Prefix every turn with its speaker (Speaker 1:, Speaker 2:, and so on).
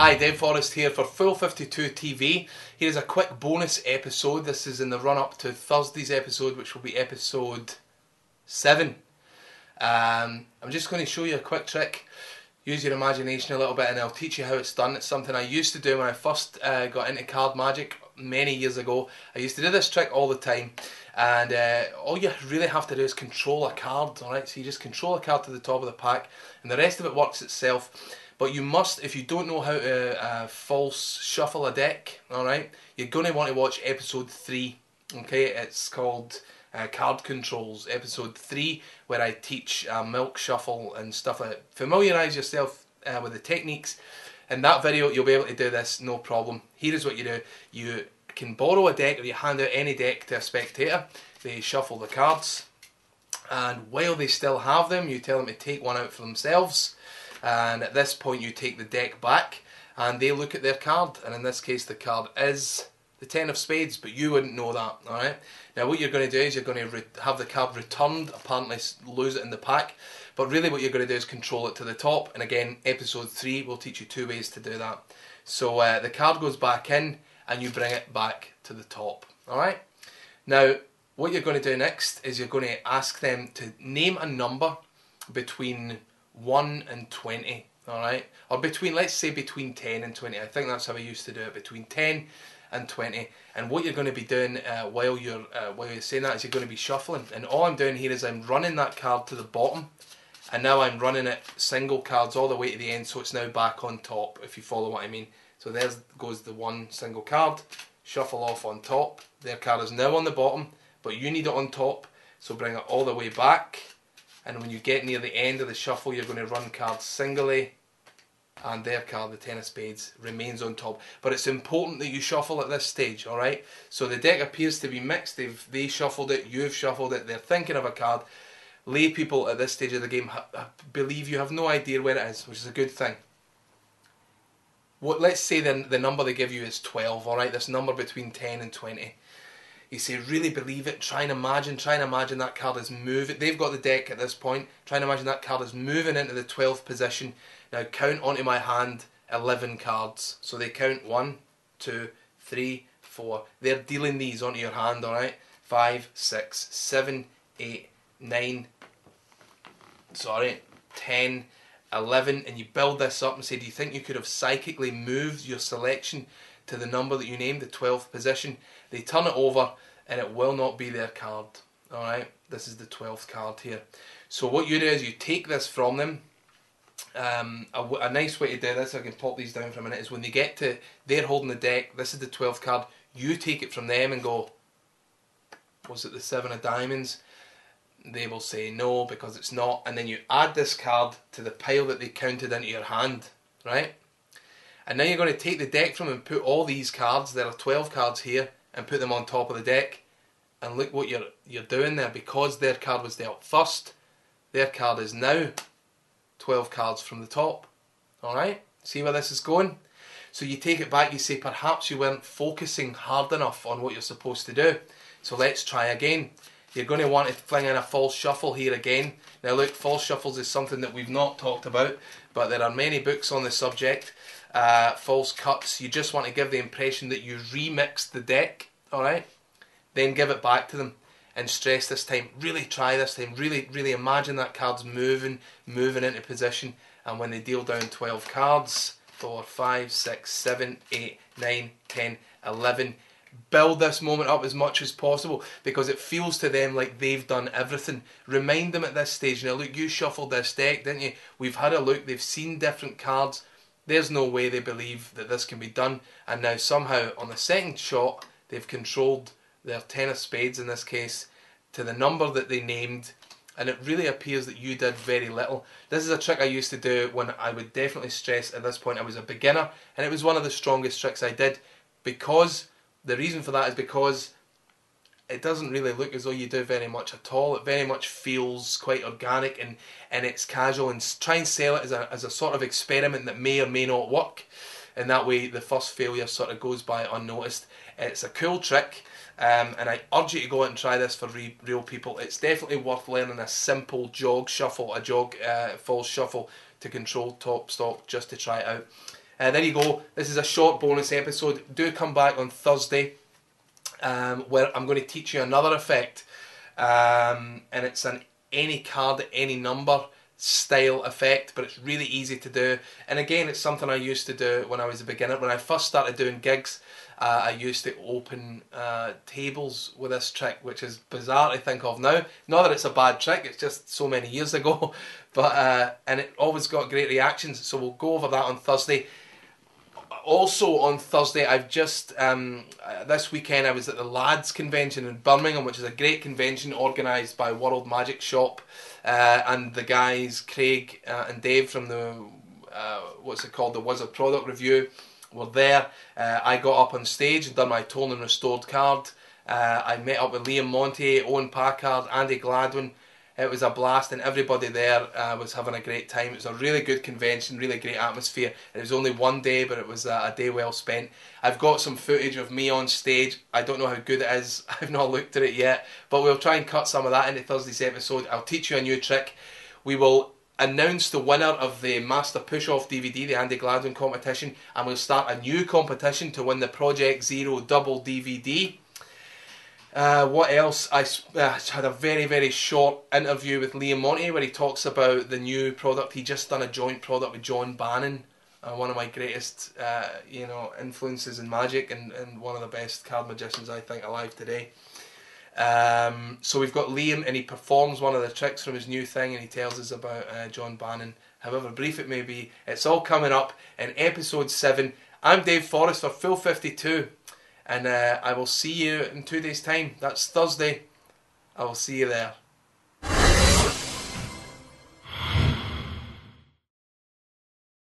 Speaker 1: Hi, Forrest here for F52TV. Here's a quick bonus episode. This is in the run-up to Thursday's episode, which will be episode 7. I'm just going to show you a quick trick. Use your imagination a little bit and I'll teach you how it's done. It's something I used to do when I first got into card magic many years ago. I used to do this trick all the time, and all you really have to do is control a card, alright? So you just control a card to the top of the pack and the rest of it works itself. But you must, if you don't know how to false shuffle a deck, alright, you're going to want to watch episode 3, okay? It's called Card Controls, episode 3, where I teach milk shuffle and stuff like that. Familiarise yourself with the techniques. In that video you'll be able to do this no problem. Here is what you do. You can borrow a deck, or you hand out any deck to a spectator. They shuffle the cards, and while they still have them you tell them to take one out for themselves, and at this point you take the deck back and they look at their card, and in this case the card is the 10 of spades, but you wouldn't know that, alright? Now what you're going to do is you're going to have the card returned, apparently lose it in the pack, but really what you're going to do is control it to the top, and again episode 3 will teach you 2 ways to do that. So the card goes back in and you bring it back to the top, alright? Now what you're going to do next is you're going to ask them to name a number between 1 and 20, alright? Or between, let's say between 10 and 20, I think that's how I used to do it, between 10 and 20. And what you're going to be doing while you're saying that is you're going to be shuffling, and all I'm doing here is I'm running that card to the bottom, and now I'm running it single cards all the way to the end, so it's now back on top, if you follow what I mean. So there goes the one single card, shuffle off on top, their card is now on the bottom, but you need it on top, so bring it all the way back, and when you get near the end of the shuffle you're going to run cards singly, and their card, the 10 of spades, remains on top. But it's important that you shuffle at this stage, alright? So the deck appears to be mixed. They shuffled it, you've shuffled it, they're thinking of a card. Lay people at this stage of the game believe you have no idea where it is, which is a good thing. Let's say the number they give you is 12, alright? This number between 10 and 20. You say, really believe it, try and imagine that card is moving. They've got the deck at this point. Try and imagine that card is moving into the 12th position. Now count onto my hand 11 cards. So they count 1, 2, 3, 4. They're dealing these onto your hand, alright? 5, 6, 7, 8, 9, 10, 11. And you build this up and say, do you think you could have psychically moved your selection to the number that you named, the 12th position? They turn it over and it will not be their card. Alright, this is the 12th card here. So what you do is you take this from them. A nice way to do this, I can pop these down for a minute, is when they get to, they're holding the deck, this is the 12th card, you take it from them and go, was it the 7 of diamonds? They will say no, because it's not, and then you add this card to the pile that they counted into your hand, right? And now you're going to take the deck from them and put all these cards, there are 12 cards here, and put them on top of the deck. And look what you're doing there. Because their card was dealt first, their card is now 12 cards from the top. Alright? See where this is going? So you take it back, you say perhaps you weren't focusing hard enough on what you're supposed to do. So let's try again. You're going to want to fling in a false shuffle here again. Now look, false shuffles is something that we've not talked about, but there are many books on the subject. False cuts, you just want to give the impression that you remixed the deck, alright? Then give it back to them and stress this time, really try this time, really imagine that card's moving into position, and when they deal down 12 cards, 4, 5, 6, 7, 8, 9, 10, 11, build this moment up as much as possible, because it feels to them like they've done everything. Remind them at this stage, now look, you shuffled this deck, didn't you? We've had a look, they've seen different cards. There's no way they believe that this can be done, and now somehow on the second shot they've controlled their 10 of spades in this case to the number that they named, and it really appears that you did very little. This is a trick I used to do when I would definitely stress at this point I was a beginner, and it was one of the strongest tricks I did, because the reason for that is because it doesn't really look as though you do very much at all. It very much feels quite organic and it's casual, and try and sell it as a sort of experiment that may or may not work, and that way the first failure sort of goes by unnoticed. It's a cool trick, and I urge you to go out and try this for real people. It's definitely worth learning a simple jog shuffle, false shuffle to control top stop, just to try it out. There you go. This is a short bonus episode. Do come back on Thursday, where I'm going to teach you another effect, and it's an any card, any number style effect, but it's really easy to do. And again, it's something I used to do when I was a beginner. When I first started doing gigs, I used to open tables with this trick, which is bizarre to think of now. Not that it's a bad trick, it's just so many years ago. But and it always got great reactions, so we'll go over that on Thursday. Also on Thursday, I've just, this weekend I was at the Lads Convention in Birmingham, which is a great convention organised by World Magic Shop, and the guys, Craig and Dave from the, what's it called, the Wizard Product Review, were there. I got up on stage and done my Torn and Restored card. I met up with Liam Monty, Owen Packard, Andy Gladwin. It was a blast, and everybody there was having a great time. It was a really good convention, really great atmosphere. It was only one day, but it was a day well spent. I've got some footage of me on stage. I don't know how good it is. I've not looked at it yet, but we'll try and cut some of that into Thursday's episode. I'll teach you a new trick. We will announce the winner of the Master Push-Off DVD, the Andy Gladwin competition, and we'll start a new competition to win the Project Zero double DVD. What else? I had a very, very short interview with Liam Monty where he talks about the new product. He just done a joint product with John Bannon, one of my greatest influences in magic, and one of the best card magicians I think alive today. So we've got Liam, and he performs one of the tricks from his new thing, and he tells us about John Bannon, however brief it may be. It's all coming up in episode 7. I'm Dave Forrest for Full 52. And I will see you in 2 days' time. That's Thursday. I will see you there.